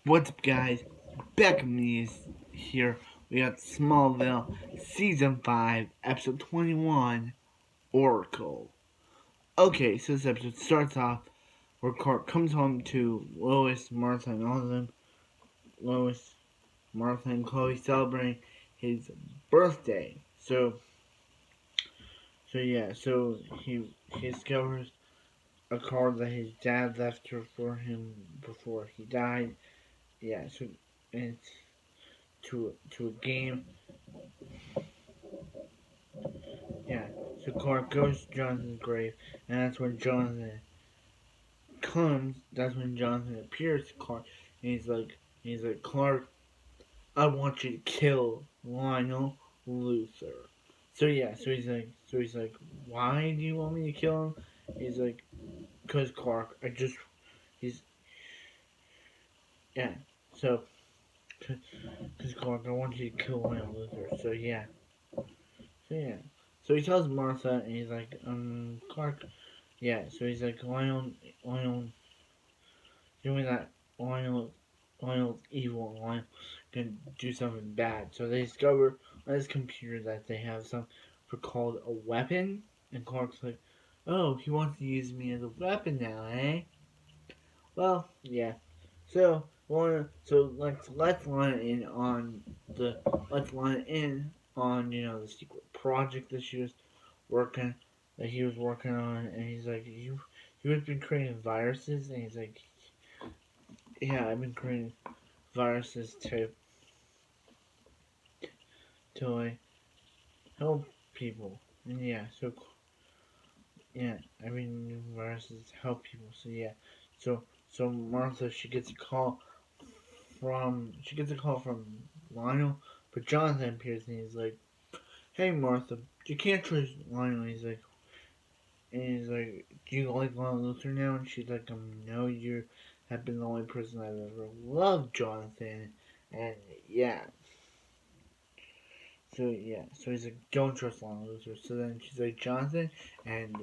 What's up, guys? Back with me is here. We got Smallville, Season 5, Episode 21, Oracle. Okay, so this episode starts off where Clark comes home to Lois, Martha, and all of them. Lois, Martha, and Chloe celebrating his birthday. So he discovers a card that his dad left for him before he died. Yeah, so it's to a game. Yeah, so Clark goes to Jonathan's grave, and that's when Jonathan comes. That's when Jonathan appears to Clark, and he's like, Clark, I want you to kill Lionel Luther. So he's like, why do you want me to kill him? He's like, cause Clark, he's, yeah, so, cause Clark, I want you to kill Lionel Luther. So yeah. So he tells Martha, and he's like, Clark, yeah, so he's like, Lionel, doing that, Lionel's evil, and Lionel can do something bad. So they discover on his computer that they have something called a weapon, and Clark's like, oh, he wants to use me as a weapon now, eh? Well, yeah. So let's line it in on the secret project working that he was working on, and he's like, you've been creating viruses, and he's like, yeah, I've been creating viruses to like help people, and I mean viruses to help people. So Martha, she gets a call from Lionel, but Jonathan appears and he's like, hey Martha, you can't trust Lionel. He's like, do you like Lionel Luther now? And she's like, no, you have been the only person I've ever loved, Jonathan. And yeah, so he's like, don't trust Lionel Luther. So then she's like, Jonathan, and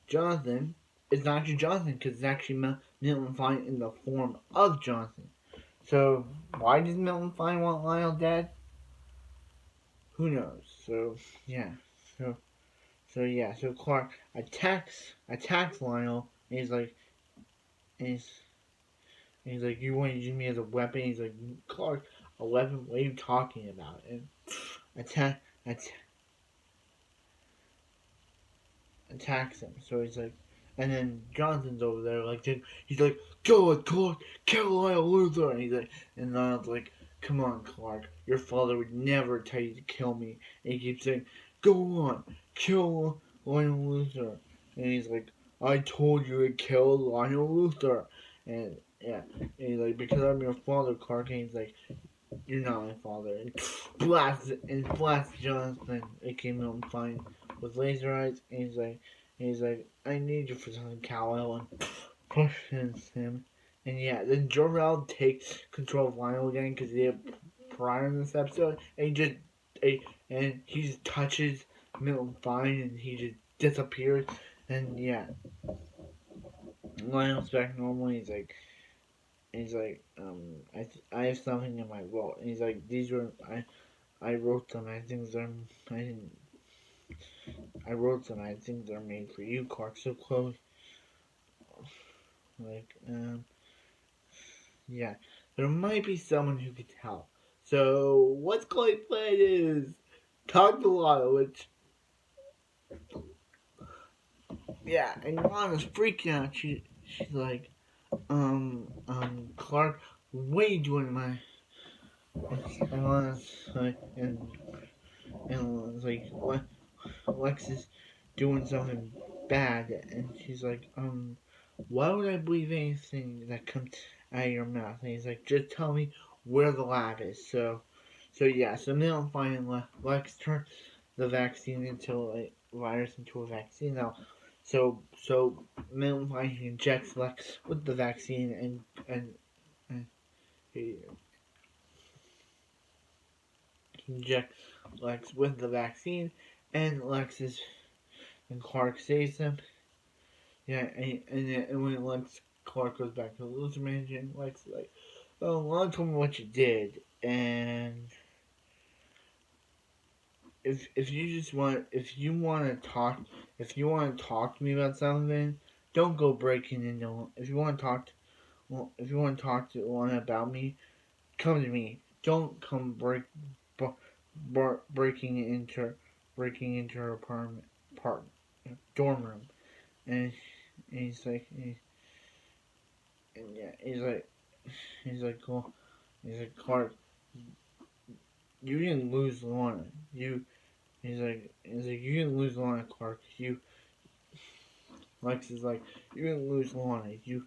Jonathan, it's not actually Jonathan because it's actually Milton Fine in the form of Jonathan. So why does Milton Fine want Lionel dead? Who knows? Yeah, so so Clark attacks Lionel, and and he's, he's like, you want to use me as a weapon? He's like, Clark, a weapon? What are you talking about? And attack, attack attacks him. So he's like, and then Jonathan's over there, like, he's like, go on, Clark, kill Lionel Luther. And he's like, and Lionel's like, come on, Clark, your father would never tell you to kill me. And he keeps saying, go on, kill Lionel Luther. And he's like, I told you to kill Lionel Luther. And yeah, and he's like, because I'm your father, Clark. And he's like, you're not my father. And blasts Jonathan. It came out fine with laser eyes. And he's like, I need you for something, Kal-El, and pushes him. And yeah, then Jor-El takes control of Lionel again because he did prior in this episode, and he just touches Milton Fine, and he just disappears. And yeah, Lionel's back normal. I have something in my vault. And he's like, these were I wrote them. I didn't I wrote them. I think they're made for you, Clark. So Chloe, like, yeah, there might be someone who could help. So what's Chloe's plan is talk to Lana, which, yeah, and Lana's freaking out. She's like, Clark, what are you doing, my? And Lana's like, and Lana's like, what? Alexis doing something bad, and she's like, why would I believe anything that comes out of your mouth? And he's like, just tell me where the lab is. So Neil finally Lex turned the vaccine into a virus into a vaccine now. So Milton finally injects Lex with the vaccine, and he injects Lex with the vaccine, and Clark saves him. Yeah, and when Clark goes back to the Luther Mansion, Lex is like, Well, Lon told me what you did, and if you just want, if you want to talk to me about something, don't go breaking into. If you want to talk, if you want to talk to Lon about me, come to me. Don't come breaking into her apartment dorm room. And he's like, and yeah, he's like, cool. He's like, Clark, you didn't lose Lana. You didn't lose Lana, Clark. Lex is like, you didn't lose Lana. You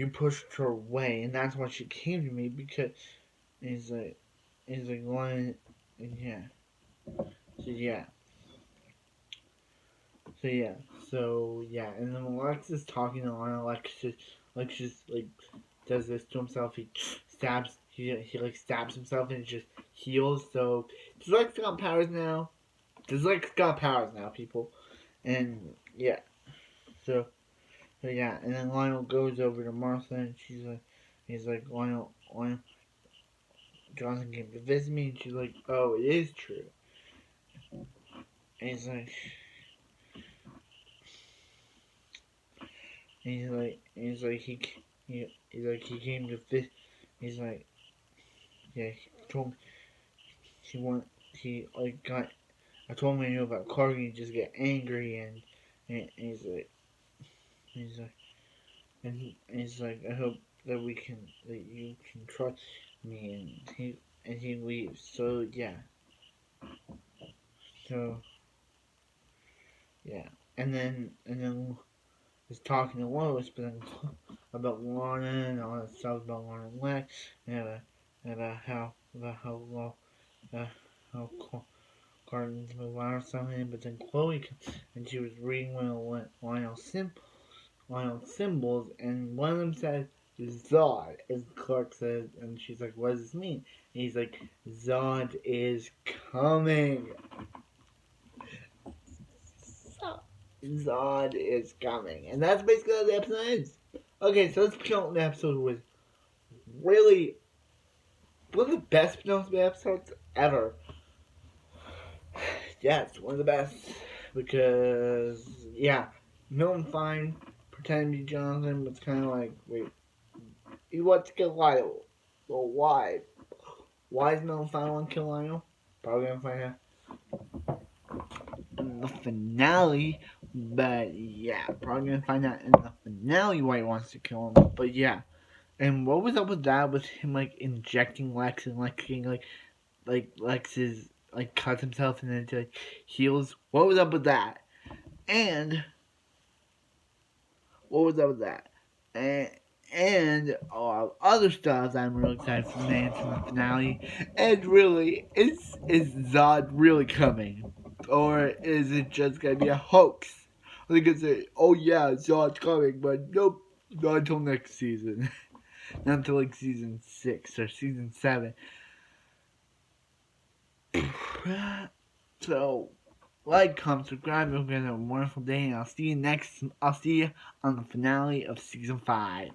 pushed her away, and that's why she came to me because he's like, Lana, and yeah, so yeah, so yeah, so yeah, and then Lex is talking to Lana. Lex just like does this to himself. He like stabs himself and it just heals. So does Lex got powers now? Does Lex got powers now, people? And yeah, so yeah, and then Lionel goes over to Martha and he's like Lionel, Jonathan came to visit me, and she's like, oh, it is true. And he's like he came to visit. He's like, yeah, he told me he want he like got. I told him I knew about Clark, and he just get angry and he's like he's like, I hope that you can trust me, and he leaves. So yeah, so yeah, and then was talking to Lois, but then about Lana and all that stuff about Lana and Lex, and about uh, how Gardens with Lionel something, but then Chloe and she was reading one of Lionel symbols, and one of them said Zod, as Clark says, and she's like, what does this mean? And he's like, Zod is coming. Zod is coming. And that's basically how the episode ends. Okay, so this penultimate episode was really one of the best penultimate episodes ever. Yes, one of the best. Because, yeah, Milton Fine pretending to be Jonathan, but it's kind of like, wait, he wants to kill Lionel. Well, why? Why is Milton Fine want to kill Lionel? Probably gonna find out in the finale. But yeah, probably gonna find out in the finale why he wants to kill him. But yeah, and what was up with that? Was him like injecting Lex and Lex getting like Lex is like cuts himself and then like heals. What was up with that? And what was up with that? And other stuff that I'm really excited for the finale. And really, is Zod really coming? Or is it just gonna be a hoax? Are they gonna say, oh yeah, Zod's coming, but nope, not until next season. Not until like season 6 or season 7. So, like, comment, subscribe. Hope you guys have a wonderful day, and I'll see you on the finale of season 5.